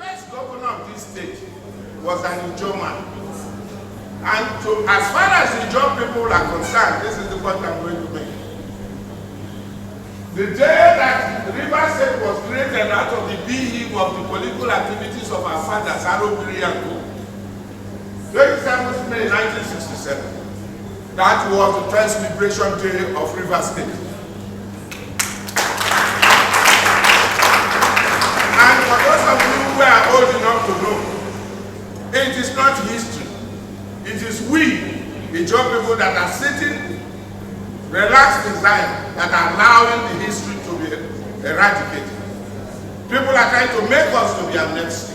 first governor of this state was an Ijaw man. And as far as Ijaw people are concerned, this is the point I'm going to make. The day that Rivers State was created out of the beehive of the political activities of our fathers, Arobiri and Co. 27th May 1967. That was the first liberation day of Rivers State. And for those of you who are old enough to know, it is not history. It is we, the Ijaw people, that are sitting relaxed in Zion, that are allowing the history to be eradicated. People are trying to make us to be amnesty.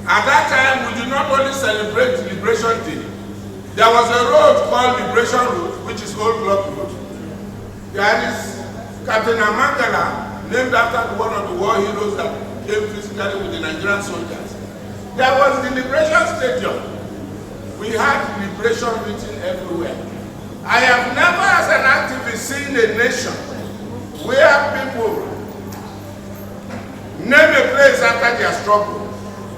At that time, we did not only celebrate Liberation Day. There was a road called Liberation Road, which is Old Block Road. There is Captain Amangala, named after one of the war heroes that came physically with the Nigerian soldiers. There was the Liberation Stadium. We had liberation written everywhere. I have never, as an activist, seen a nation where people name a place after their struggle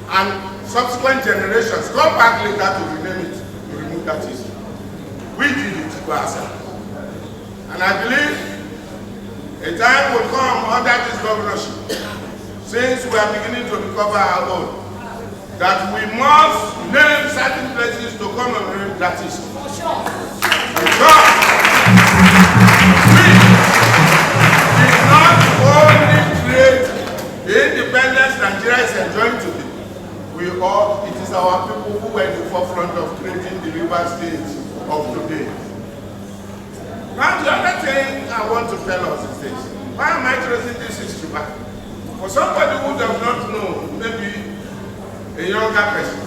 and subsequent generations come back later to rename it, to remove that history. We did it to ourselves. And I believe a time will come under this governorship, since we are beginning to recover our own, that we must name certain places to commemorate that history. For sure. Because we did not only create the independence Nigeria is enjoying today, it is our people who were in the forefront of creating the river states of today. Now the other thing I want to tell us is this. Why am I tracing this history back? For somebody who does not know, maybe a younger person,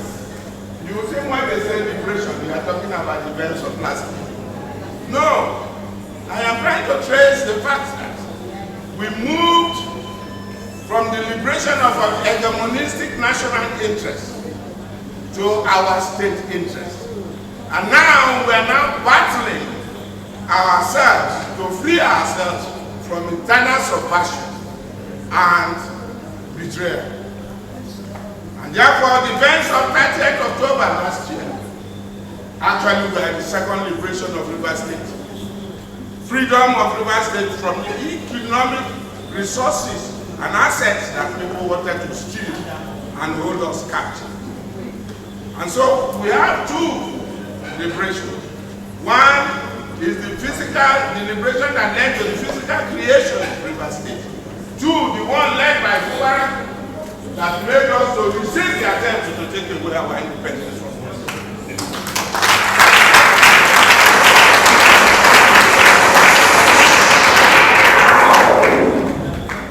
you will think when they say liberation, they are talking about events of last year. No, I am trying to trace the fact that we moved from the liberation of our hegemonistic national interest to our state interest. And now we are now battling ourselves to free ourselves from internal subversion and betrayal. And therefore, the events of 30th October last year actually were the second liberation of Rivers State. Freedom of Rivers State from the economic resources and assets that people wanted to steal and hold us captive. And so we have two liberations. One is the liberation that led to the physical creation of Rivers State. Two, the one led by Fubara that made us to resist the attempt to take away our independence from us.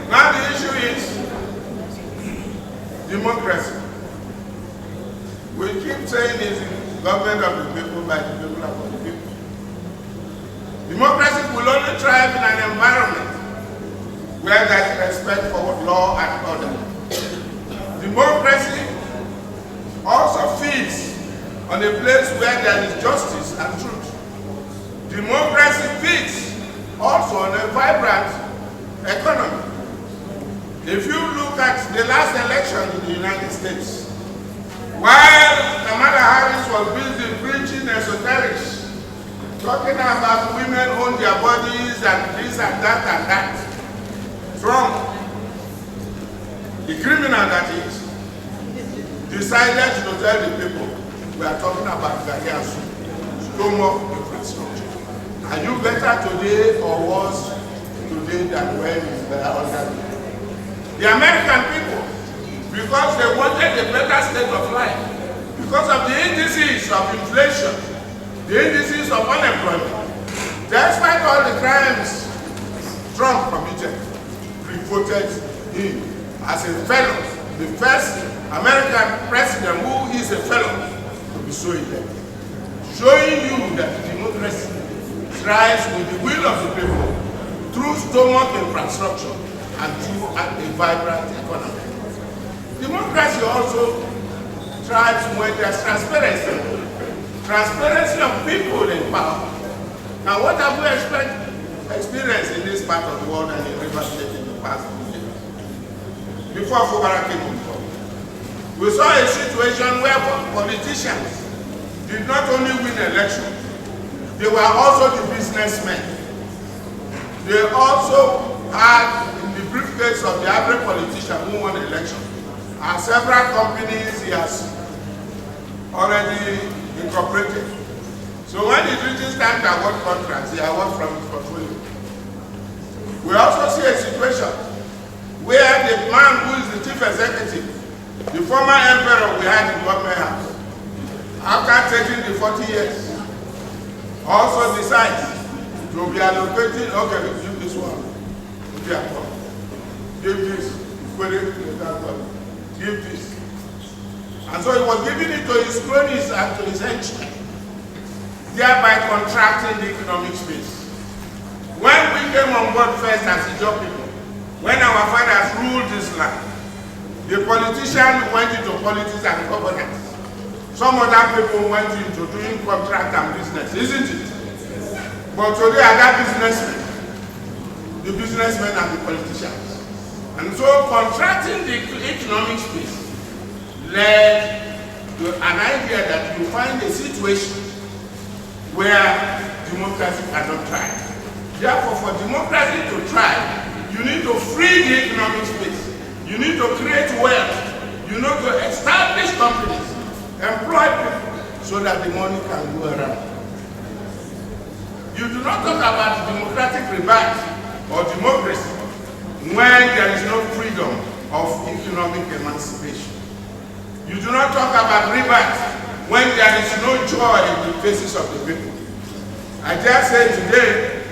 Now the issue is democracy. We keep saying it's the government of the people, by the people, and for the people. Democracy will only thrive in an environment where there is respect for law and order. Democracy also feeds on a place where there is justice and truth. Democracy feeds also on a vibrant economy. If you look at the last election in the United States, while Kamala Harris was busy preaching esoterics, talking about women own their bodies and this and that, Trump, the criminal that is, decided to tell the people, we are talking about career stomach infrastructure. Are you better today or worse today than when you were under the American people? Because they wanted a better state of life, because of the indices of inflation, the indices of unemployment. Despite all the crimes Trump committed, we voted him as a felon, the first American president who is a felon to be so elected. Showing you that democracy thrives with the will of the people through stomach infrastructure and through a vibrant economy. Democracy also thrives when there's transparency. Transparency of people in power. Now what have we experienced in this part of the world and in Rivers State in the past few years? Before Fubara came on board, We saw a situation where politicians did not only win elections, they were also the businessmen. They also had, in the briefcase of the average politician who won the election, several companies he has already incorporated. So when the reaches time to award contracts, they award from his portfolio. We also see a situation where the man who is the chief executive, the former emperor we had in government house, after taking the 40 years, also decides to be allocating, okay, give this one, give this, give this. And so he was giving it to his cronies and to his henchmen, thereby contracting the economic space. When we came on board first as Ijaw people, when our fathers ruled this land, the politicians went into politics and governance. Some other people went into doing contract and business, isn't it? But today are that businessmen, the businessmen and the politicians. And so contracting the economic space led to an idea that you find a situation where democracy cannot thrive. Therefore, for democracy to thrive, you need to free the economic space. You need to create wealth. You need to establish companies, employ people, so that the money can go around. You do not talk about democratic rebirth or democracy when there is no freedom of economic emancipation. You do not talk about rebirth when there is no joy in the faces of the people. I dare say today,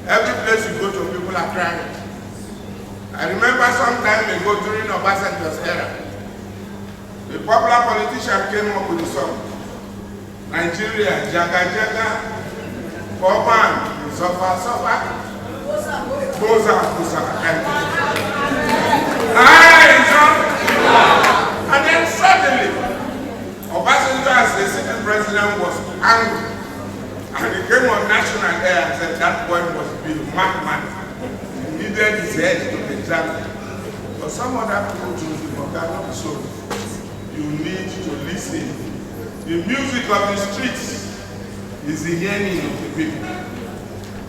every place you go to, people are crying. I remember some time ago during Obasanjo's era, a popular politician came up with a song, Nigeria, Jaga Jaga, Oban, Sofa Sofa, Boza Boza. And then suddenly, Obasanjo as the sitting president was angry. And he came on national air and said that boy must be a madman. He needed his head to be examined. But some other people choose the Morgano so you need to listen. The music of the streets is the yearning of the people.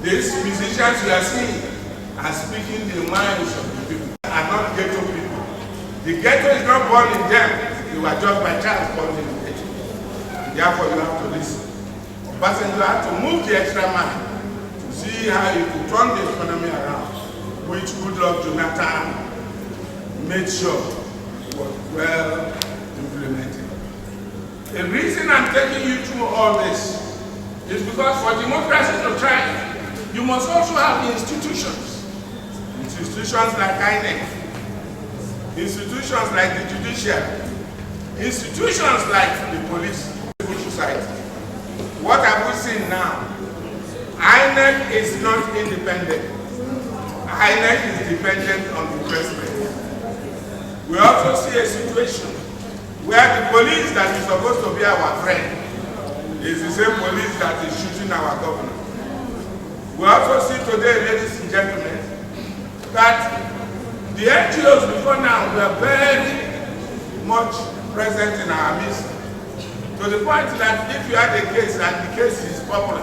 These musicians you are seeing are speaking the minds of the people, are not ghetto people. The ghetto is not born in them, they were just by chance born in the ghetto. Therefore you have to listen. But you have to move the extra mile to see how you could turn the economy around, which Goodluck Jonathan made sure was well implemented. The reason I'm taking you through all this is because for democracy to thrive, you must also have institutions. Institutions like INEC, institutions like the judiciary, institutions like the police, civil society. What have we seen now? INEC is not independent. INEC is dependent on the president. We also see a situation where the police that is supposed to be our friend is the same police that is shooting our governor. We also see today, ladies and gentlemen, that the NGOs before now were very much present in our midst, to the point that if you had a case and the case is popular,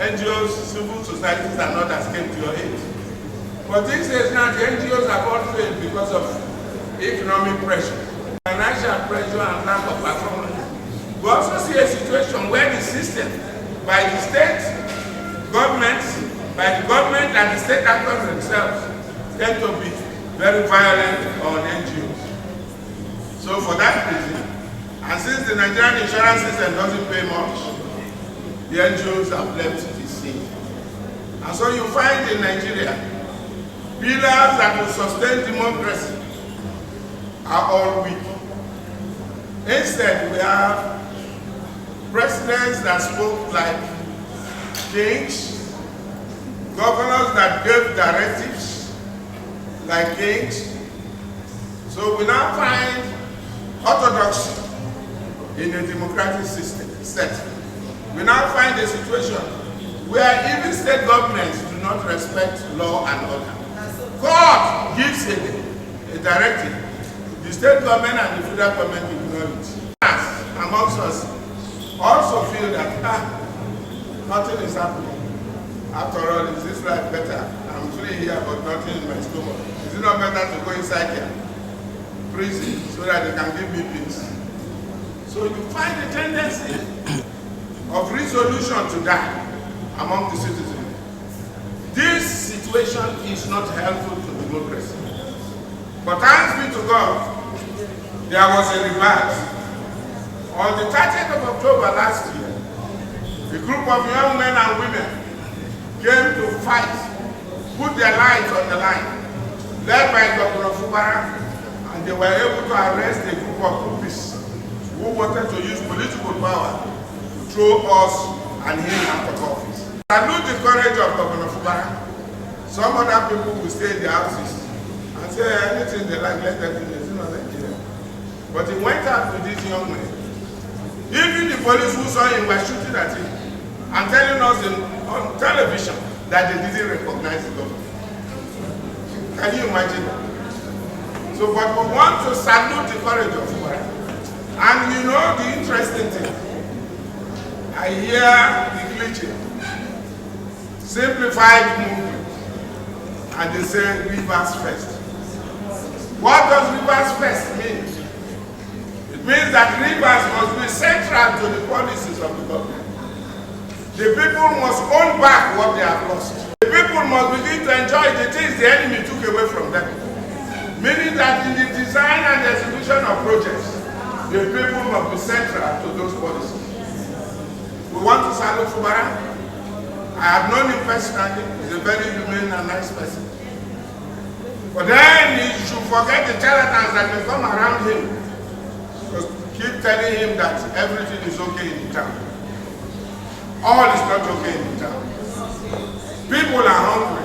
NGOs, civil societies and others came to your aid. But these days now, the NGOs have all failed because of economic pressure, financial pressure and lack of performance. We also see a situation where the system, by the state governments, by the government and the state actors themselves, tend to be very violent on NGOs. So for that reason, and since the Nigerian insurance system doesn't pay much, the NGOs have left the scene. And so you find in Nigeria, pillars that will sustain democracy are all weak. Instead, we have presidents that spoke like kings, governors that gave directives like kings. So we now find orthodoxy in a democratic system setting. We now find a situation where even state governments do not respect law and order. God gives a directive. The state government and the federal government ignore it. Amongst us also feel that nothing is happening. After all, is this life better? I'm free here, but nothing in my stomach. Is it not better to go inside here, prison, so that they can give me peace? So you find a tendency of resolution to die among the citizens. This situation is not helpful to democracy. But thanks be to God, there was a rebirth. On the 30th of October last year, a group of young men and women came to fight, put their lives on the line, led by Dr. Fubara, and they were able to arrest a group of groupies who wanted to use political power to throw us and him out of office. I salute the courage of Dr. Fubara. Some other people will stay in their houses and say anything they like, let them do this, but he went out with this young man. Even the police who saw him were shooting at him and telling us on television that they didn't recognize the government. Can you imagine that? So, but we want to salute the courage of Fubara. And you know the interesting thing, I hear the glitching, simplified movement, and they say rivers first. What does rivers first mean? It means that rivers must be central to the policies of the government. The people must own back what they have lost. The people must begin to enjoy the things the enemy took away from them. Meaning that in the design and execution of projects, the people must be central to those policies. We want to salute Fubara. I have known him personally. He's a very humane and nice person. But then he should forget the charlatans that may come around him. Because keep telling him that everything is okay in the town. All is not okay in the town. People are hungry.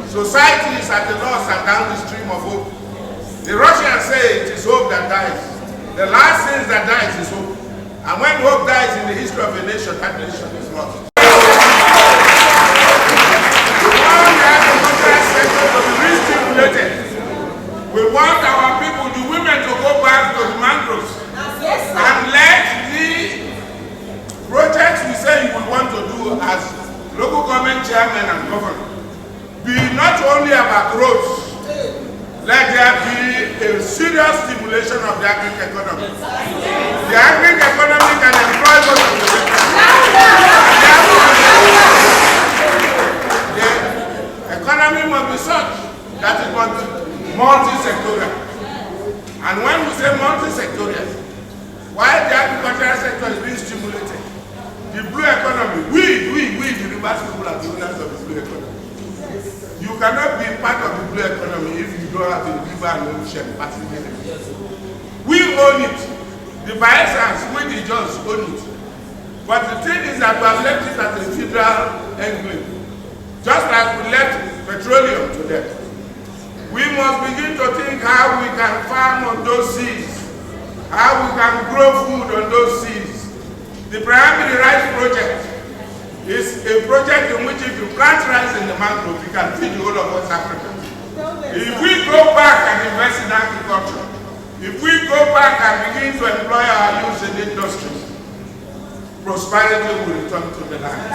Society is at a loss and down the stream of hope. The Russians say it is hope that dies. The last thing that dies is hope. And when hope dies in the history of a nation, that nation is lost. We want our people, the women, to go back to the mangroves and let the projects we say we want to do as local government chairman and governor be not only about roads. Let there be a serious stimulation of the agric economy. The agric economy can employ most of the people. The economy must be such that it must be multi-sectorial. And when we say multi-sectorial, while the agricultural sector is being stimulated, the blue economy, we, the rivers people are the owners of the blue economy. You cannot be part of the blue economy if you don't have a river and ocean participating. We own it. The Bayelsans, we the Ijaws own it. But the thing is that we have left it as a federal enclave. Just like we left petroleum to them. We must begin to think how we can farm on those seas, how we can grow food on those seas. The primary rice project is a project in which if you plant rice in the mangrove, you can feed the whole of West Africa. If we go back and invest in agriculture, if we go back and begin to employ our youth in industries, prosperity will return to the land.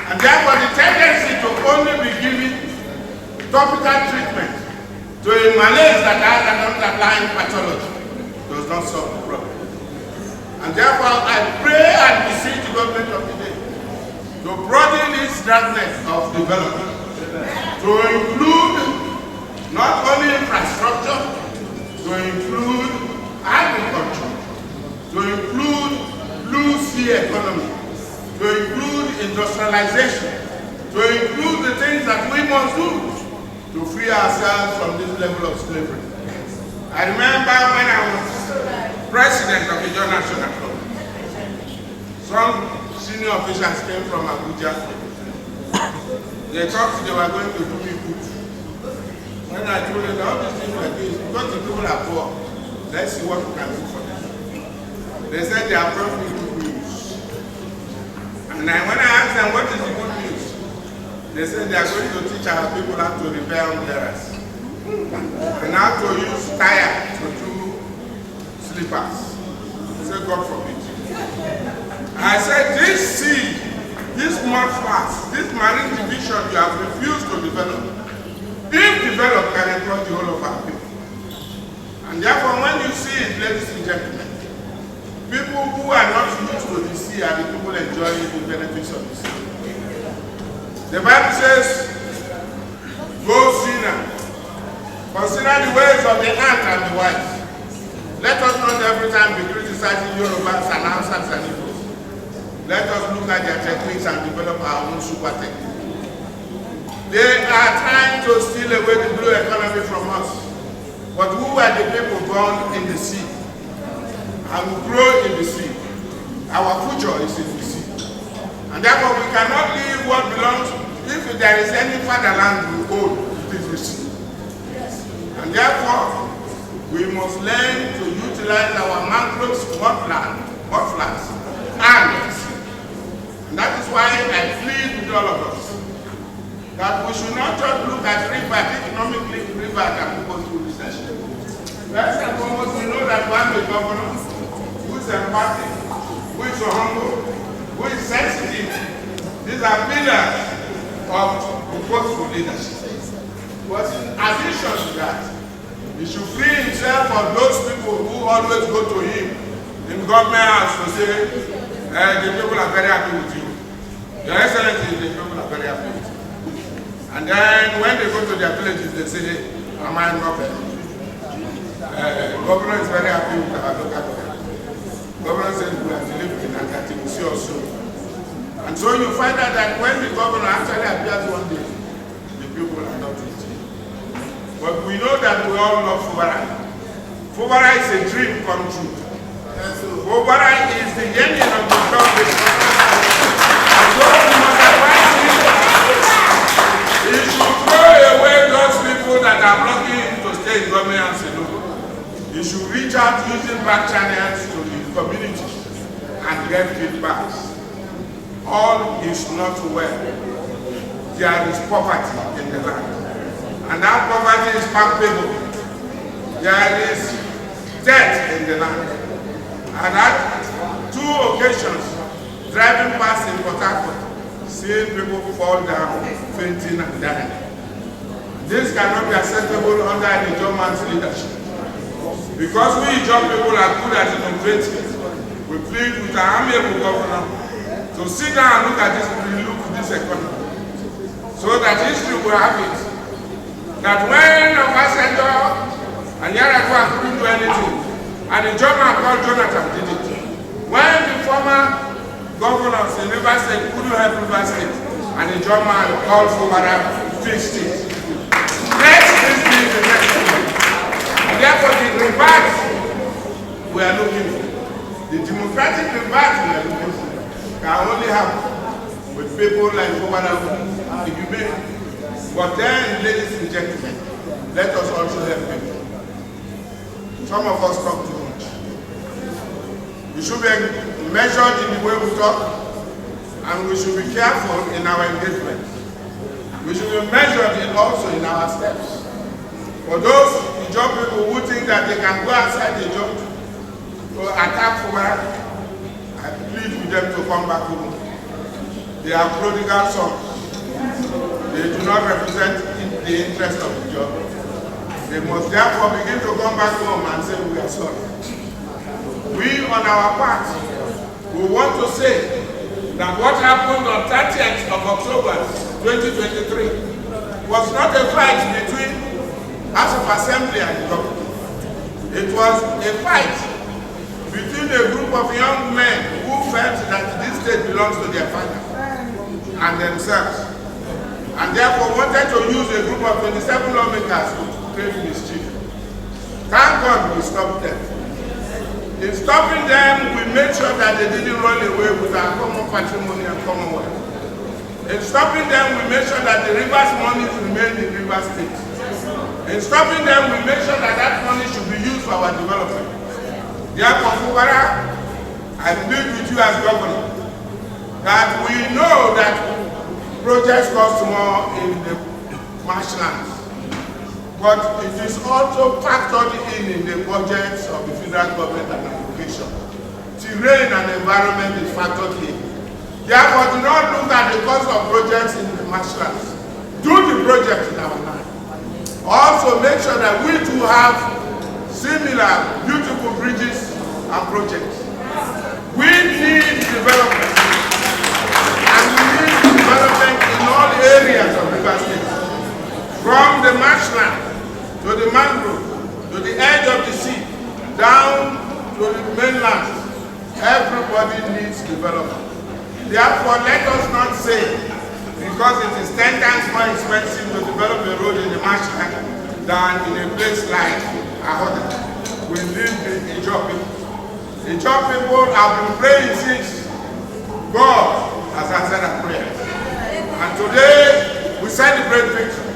And therefore the tendency to only be giving topical treatment to a malaise that has an underlying pathology does not solve the problem. And therefore I pray and beseech the government of the day to broaden its dragnet of development, to include not only infrastructure, to include agriculture, to include blue sea economy, to include industrialization, to include the things that we must do to free ourselves from this level of slavery. I remember when I was president of the Ijaw National Club, some senior officials came from Abuja. They thought they were going to do me good. When I told them all these things like this, because the people are poor, let's see what we can do for them. They said they have brought me good news. And when I asked them what is the good news, they said they are going to teach our people how to repair umbrellas. and how to use tire to do slippers. I said, God forbid. I said, this sea, this mud flats, this marine division you have refused to develop, if developed, can employ the whole of our people. And therefore, when you see it, ladies and gentlemen, people who are not used to the sea are the people enjoying the benefits of the sea. The Bible says, go sinner, consider the ways of the ant and the wise. Let us not every time be criticizing Yorubas and Hausas and Igbos. Let us look at their techniques and develop our own super technique. They are trying to steal away the blue economy from us. But who are the people born in the sea and who grow in the sea? Our future is in the sea. And therefore we cannot leave what belongs, if there is any fatherland we own, it is the sea. And therefore, we must learn to utilize our mangroves, mudflats, and that is why I plead with all of us that we should not just look at economically river and people through recession. First and foremost, we know that we have a governor who is empathic, who is humble, who is sensitive. These are pillars of purposeful leadership. But in addition to that, he should free himself of those people who always go to him in government house to say, the people are very happy with you. Your Excellency, the people are very happy with you. And then when they go to their villages, they say, am I not better? Governor is very happy with our local government. Governor says we have delivered in Akati, we see us soon. And so you find out that when the governor actually appears one day, the people are not with him. But we know that we all love Fubara. Fubara is a dream come true. Fubara is the engine of the government. And so we must advise him. He should throw away those people that are blocking him to stay in government and say no. He should reach out using back channels to the community and get feedbacks. All is not well. There is poverty in the land. And that poverty is palpable. There is death in the land. And at 2 occasions, driving past in Port Harcourt, seeing people fall down, fainting and dying. This cannot be acceptable under an Ijaw man's leadership. Because we Ijaw people are good at innovating, we plead with our amiable governor to sit down and look at this economy, so that history will have it. That when Obasanjo and Naira couldn't do anything, and the German called Jonathan did it. When the former governors in River State couldn't help River State, and the German called Fubara fixed it. Next is the next one. And therefore the rebirth we are looking for, the democratic rebirth we are looking for, can only happen with people like Fubara and the humane. But then, ladies and gentlemen, let us also help people. Some of us talk too much. We should be measured in the way we talk, and we should be careful in our engagement. We should be measured also in our steps. For those Ijaw people who think that they can go outside the job to attack Fubara, I plead with them to come back home. They are prodigal sons. They do not represent the interest of the job. They must therefore begin to come back home and say we are sorry. We on our part, we want to say that what happened on 30th of October 2023 was not a fight between House of Assembly and the government. It was a fight between a group of young men who felt that this state belongs to their father and themselves, and therefore wanted to use a group of 27 lawmakers to create mischief. Thank God we stopped them. In stopping them, we made sure that they didn't run away with our common patrimony and commonwealth. In stopping them, we made sure that the river's money remained in River State. In stopping them, we made sure that that money should be used for our development. Therefore, Fubara, I plead with you as governor that we know that projects cost more in the marshlands. but it is also factored in the budgets of the federal government and education. Terrain and environment is factored in. Therefore, do not look at the cost of projects in the marshlands. Do the project in our land. Also, make sure that we too have similar beautiful bridges and projects. We need development. And we need development in all areas of River State. From the marshland to the mangrove, to the edge of the sea, down to the mainland. Everybody needs development. Therefore, let us not say, because it is 10 times more expensive to develop a road in the marshland than in a place like Ahoda. We need the Ijaw people. The Ijaw people have been praying since God has answered our prayers. And today, we celebrate victory.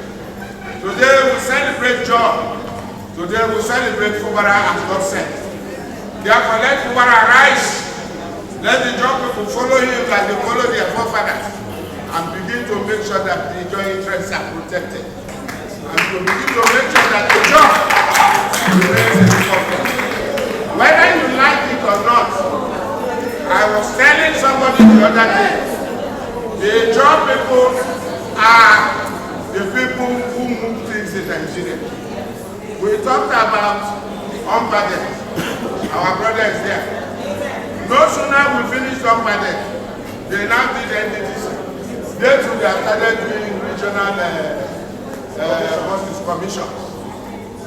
Today, we celebrate joy. Today, we celebrate Fubara as God said. Therefore, let Fubara rise. Let the Ijaw people follow him like they follow their forefathers and begin to make sure that the Ijaw interests are protected. And to begin to make sure that the Ijaw remains in the forefront. Whether you like it or not, I was telling somebody the other day, the Ijaw people are the people who move things in Nigeria. We talked about Umbade. Our brother is there. No sooner we finished Umbade, they now did entities. They too have started doing regional commissions.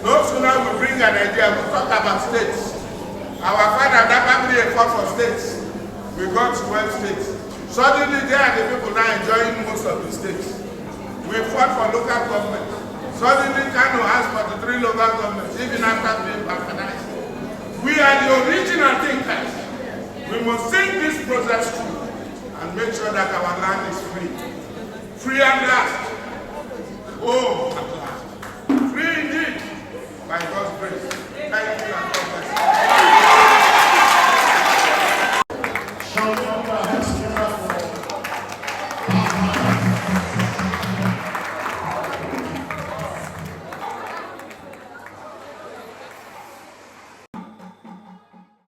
No sooner we bring an idea, we talk about states. Our father never fought for states. We got 12 states. Suddenly they are the people now enjoying most of the states. We fought for local government. Suddenly Kano has 43 local governments, even after being balkanized. We are the original thinkers. We must think this process through and make sure that our land is free. Free and last. Oh,